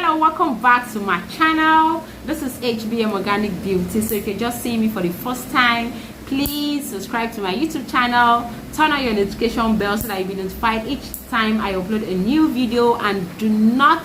Hello, welcome back to my channel. This is HBM Organic Beauty. So if you're just seeing me for the first time, please subscribe to my YouTube channel, turn on your notification bell so that you'll be notified each time I upload a new video, and do not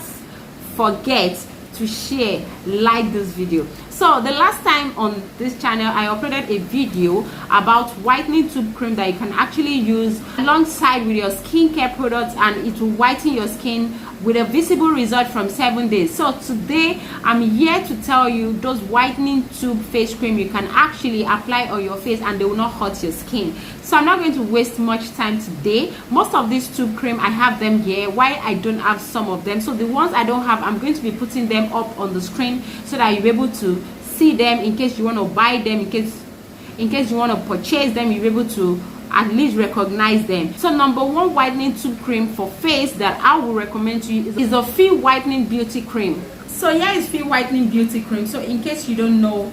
forget to share, like this video. So the last time on this channel I uploaded a video about whitening tube cream that you can actually use alongside with your skincare products, and it will whiten your skin with a visible result from 7 days. So today I'm here to tell you those whitening tube face cream you can actually apply on your face and they will not hurt your skin. So I'm not going to waste much time today. Most of these tube cream I have them here, why I don't have some of them. So the ones I don't have, I'm going to be putting them up on the screen so that you'll be able to see them in case you want to buy them, in case you want to purchase them, you'll be able to at least recognize them. So number one whitening tube cream for face that I will recommend to you is a Feel Whitening Beauty Cream. So here is Feel Whitening Beauty Cream. So in case you don't know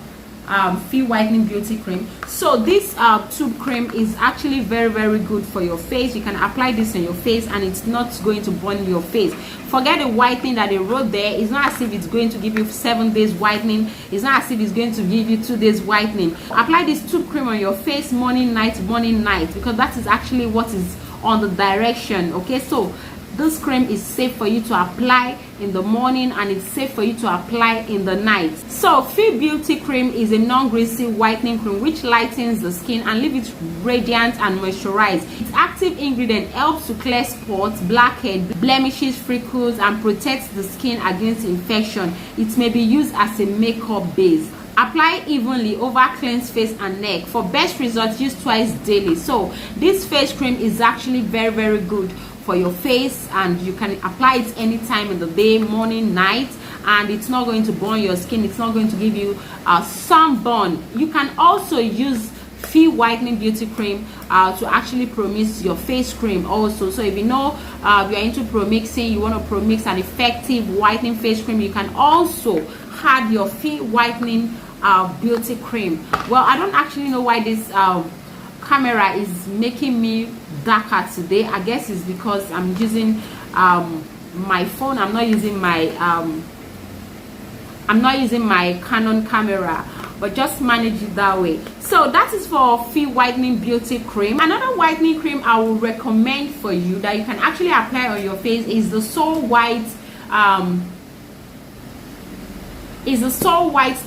Feel Whitening Beauty Cream, so this tube cream is actually very good for your face. You can apply this on your face and it's not going to burn your face. Forget the whitening that they wrote there. It's not as if it's going to give you 7 days whitening. It's not as if it's going to give you 2 days whitening. Apply this tube cream on your face morning night, because that is actually what is on the direction. Okay, so this cream is safe for you to apply in the morning and it's safe for you to apply in the night. So Feel Beauty Cream is a non-greasy whitening cream which lightens the skin and leaves it radiant and moisturized. Its active ingredient helps to clear spots, blackheads, blemishes, freckles, and protects the skin against infection. It may be used as a makeup base. Apply evenly over cleansed face and neck. For best results, use twice daily. So this face cream is actually very good for your face, and you can apply it anytime in the day, morning, night, and it's not going to burn your skin. It's not going to give you sunburn. You can also use Feel Whitening Beauty Cream to actually promix your face cream also. So if you know you're into promixing, you want to promix an effective whitening face cream, you can also add your Feel Whitening Beauty Cream. Well, I don't actually know why this camera is making me darker today. I guess it's because I'm using my phone. I'm not using my Canon camera, but just manage it that way. So that is for Feel Whitening Beauty Cream. Another whitening cream I will recommend for you that you can actually apply on your face is the So White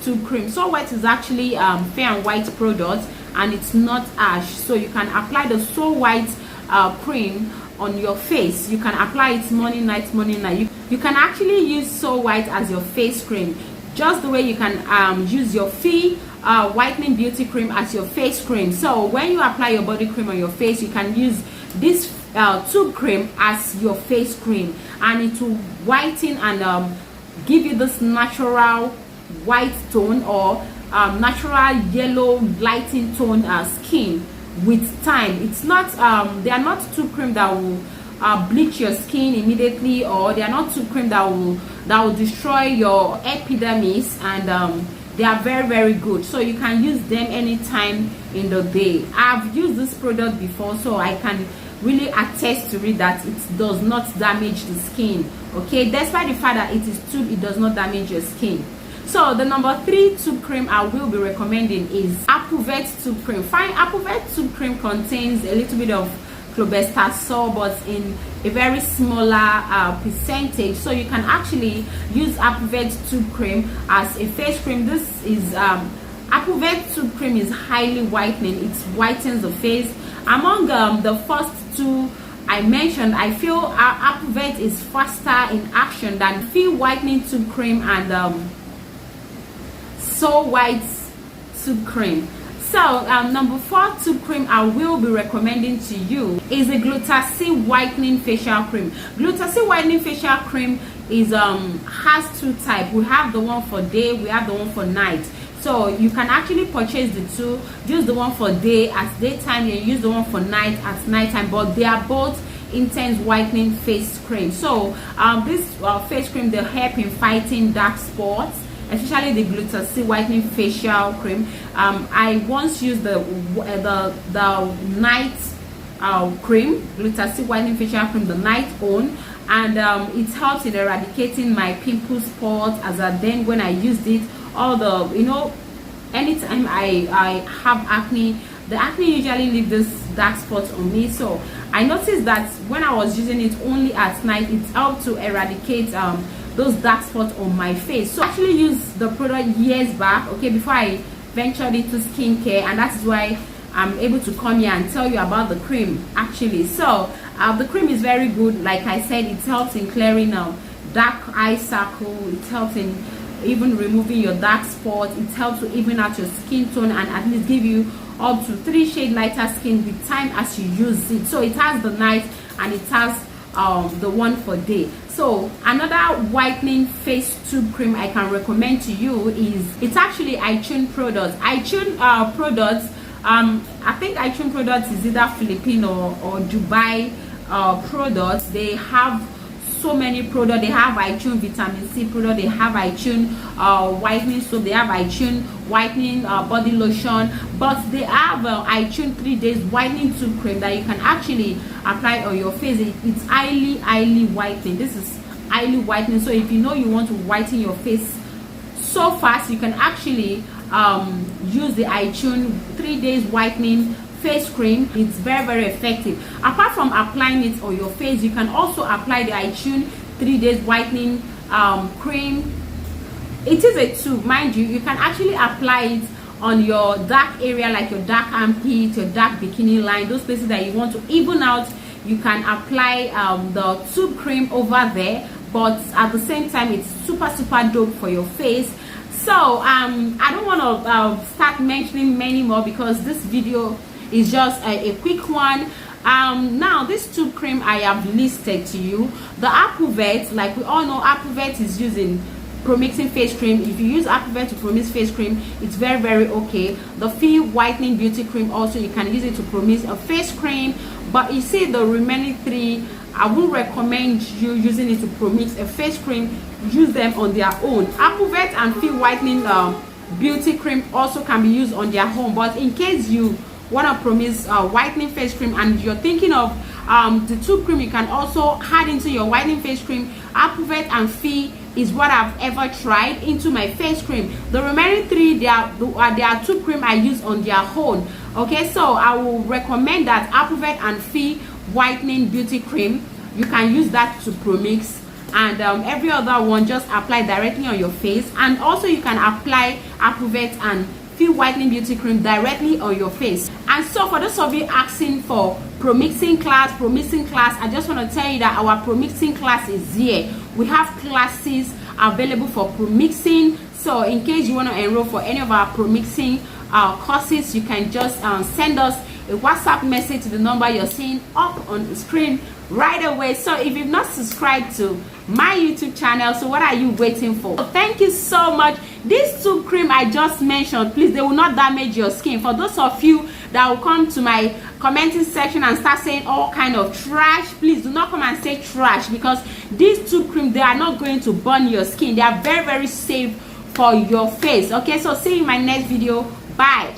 tube cream. So White is actually fair and white product, and it's not ash, so you can apply the So White cream on your face. You can apply it morning night. You can actually use So White as your face cream, just the way you can use your Feel Whitening Beauty Cream as your face cream. So when you apply your body cream on your face, you can use this tube cream as your face cream, and it will whiten and give you this natural white tone or natural yellow lighting tone skin with time. It's not they are not tube cream that will bleach your skin immediately, or they are not tube cream that will destroy your epidermis, and they are very good. So you can use them anytime in the day. I've used this product before, so I can really attest to it that it does not damage the skin. Okay, despite the fact that it is tube, it does not damage your skin. So the number 3 tube cream I will be recommending is Vet tube cream. Fine, Vet tube cream contains a little bit of clobetasol, but in a very smaller percentage. So you can actually use Vet tube cream as a face cream. This is Vet tube cream is highly whitening. It whitens the face. Among the first 2 I mentioned, I feel Vet is faster in action than Feel Whitening tube cream and So White tube cream. So number 4 tube cream I will be recommending to you is a Glutathione Whitening Facial Cream. Glutathione Whitening Facial Cream is has 2 types. We have the one for day, we have the one for night. So you can actually purchase the 2. Use the one for day at daytime, and use the one for night at nighttime, but they are both intense whitening face cream. So this face cream, they help in fighting dark spots, especially the Glutathione Whitening Facial Cream. I once used the night cream, Glutathione Whitening Facial Cream, the night on, and it helps in eradicating my pimple spots. As then when I used it, all the, you know, anytime I have acne, the acne usually leave this dark spots on me. So I noticed that when I was using it only at night, it helped to eradicate those dark spots on my face. So I actually used the product years back, okay, before I ventured into skincare, and that's why I'm able to come here and tell you about the cream actually. So the cream is very good. Like I said, it helps in clearing dark eye circle, it helps in even removing your dark spot, it helps to even out your skin tone and at least give you up to 3 shades lighter skin with time as you use it. So it has the night and it has the one for day. So another whitening face tube cream I can recommend to you is, it's actually iTunes products. iTunes products, I think iTunes products is either Filipino or Dubai products. They have so many products. They have iTunes vitamin C product, they have iTunes whitening soap, they have iTunes whitening body lotion, but they have iTunes 3 days whitening tube cream that you can actually apply on your face. It's highly whitening. This is highly whitening. So if you know you want to whiten your face so fast, you can actually use the iTunes 3 days whitening face cream. It's very effective. Apart from applying it on your face, you can also apply the iTunes 3 days whitening cream. It is a tube, mind you. You can actually apply it on your dark area, like your dark armpit, your dark bikini line, those places that you want to even out. You can apply the tube cream over there, but at the same time it's super dope for your face. So I don't want to start mentioning many more because this video is just a quick one. Now this tube cream I have listed to you, the Applevet, like we all know, Applevet is using Promixing face cream. If you use Applevet to promix face cream, it's very okay. The Fee whitening beauty cream also, you can use it to promix a face cream. But you see, the remaining 3, I would recommend you using it to promix a face cream. Use them on their own. Applevet and Fee whitening beauty cream also can be used on their own, but in case you want to promix whitening face cream and you're thinking of the tube cream, you can also add into your whitening face cream. Applevet and Fee is what I've ever tried into my face cream. The remaining 3, they are tube cream I use on their own. Okay, so I will recommend that Applevet and Fee whitening beauty cream, you can use that to promix, and every other one just apply directly on your face. And also you can apply Applevet and Fee whitening beauty cream directly on your face. And so for those of you asking for promixing class, I just want to tell you that our promixing class is here. We have classes available for promixing. So in case you want to enroll for any of our promixing courses, you can just send us a WhatsApp message to the number you're seeing up on the screen right away. So if you've not subscribed to my YouTube channel, so what are you waiting for? Thank you so much. This tube cream I just mentioned, please, they will not damage your skin. For those of you that will come to my commenting section and start saying all kind of trash, please do not come and say trash, because these tube cream, they are not going to burn your skin. They are very safe for your face. Okay, so see you in my next video. Bye.